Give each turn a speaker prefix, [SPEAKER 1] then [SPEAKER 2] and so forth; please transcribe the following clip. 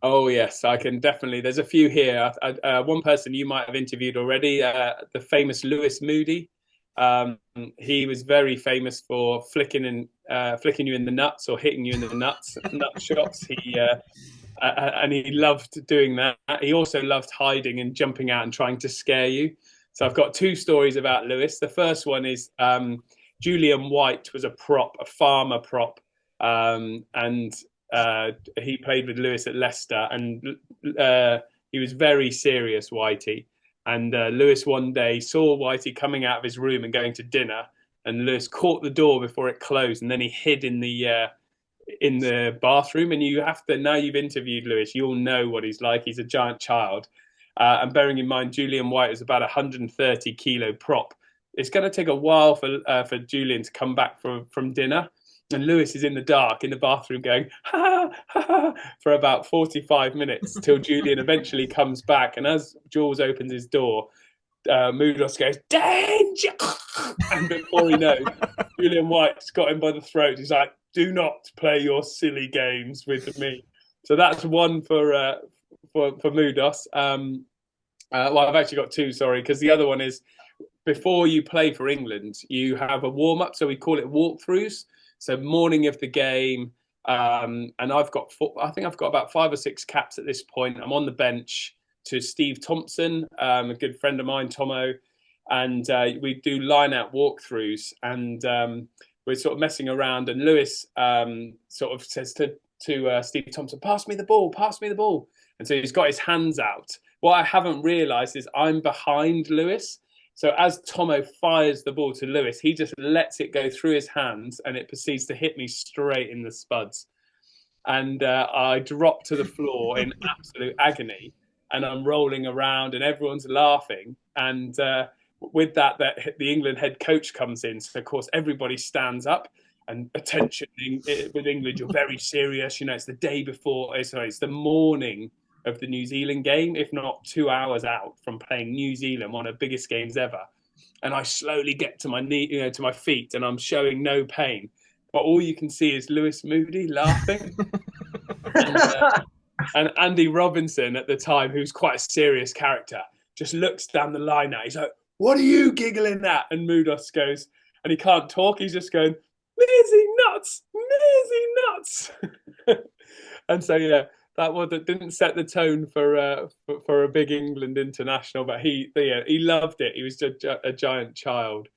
[SPEAKER 1] Oh yes, I can definitely. There's a few here. One person you might have interviewed already, the famous Lewis Moody. He was very famous for flicking you in the nuts or hitting you in the nut shots. And he loved doing that. He also loved hiding and jumping out and trying to scare you. So I've got two stories about Lewis. The first one is Julian White was a prop, a farmer prop, and he played with Lewis at Leicester, and he was very serious, Whitey. And Lewis one day saw Whitey coming out of his room and going to dinner, and Lewis caught the door before it closed, and then he hid in the bathroom. And you have to, now you've interviewed Lewis, you'll know what he's like. He's a giant child. And bearing in mind, Julian White is about 130 kilo prop. It's going to take a while for Julian to come back from dinner. And Lewis is in the dark in the bathroom going, ha, ha, ha, for about 45 minutes till Julian eventually comes back. And as Jules opens his door, Moodos goes, danger! And before he knows, Julian White's got him by the throat. He's like, do not play your silly games with me. So that's one for Moodos. Well, I've actually got two, sorry, because the other one is before you play for England, you have a warm up. So we call it walkthroughs. So morning of the game, and I think I've got about 5 or 6 caps at this point. I'm on the bench to Steve Thompson, a good friend of mine, Tomo, and we do line out walkthroughs, and we're sort of messing around. And Lewis sort of says to Steve Thompson, pass me the ball, pass me the ball. And so he's got his hands out. What I haven't realised is I'm behind Lewis. So as Tomo fires the ball to Lewis, he just lets it go through his hands and it proceeds to hit me straight in the spuds. And I drop to the floor in absolute agony, and I'm rolling around and everyone's laughing. And with that, the England head coach comes in. So, of course, everybody stands up. And attention, with England, you're very serious. You know, it's the day before, it's the morning of the New Zealand game, if not 2 hours out from playing New Zealand, one of the biggest games ever. And I slowly get to my knee, to my feet, and I'm showing no pain. But all you can see is Lewis Moody laughing. And Andy Robinson at the time, who's quite a serious character, just looks down the line now. He's like, what are you giggling at? And Moodos goes, and he can't talk. He's just going, Mearsy nuts, Mearsy nuts. And so, yeah, that didn't set the tone for a big England international, but he loved it. He was a giant child.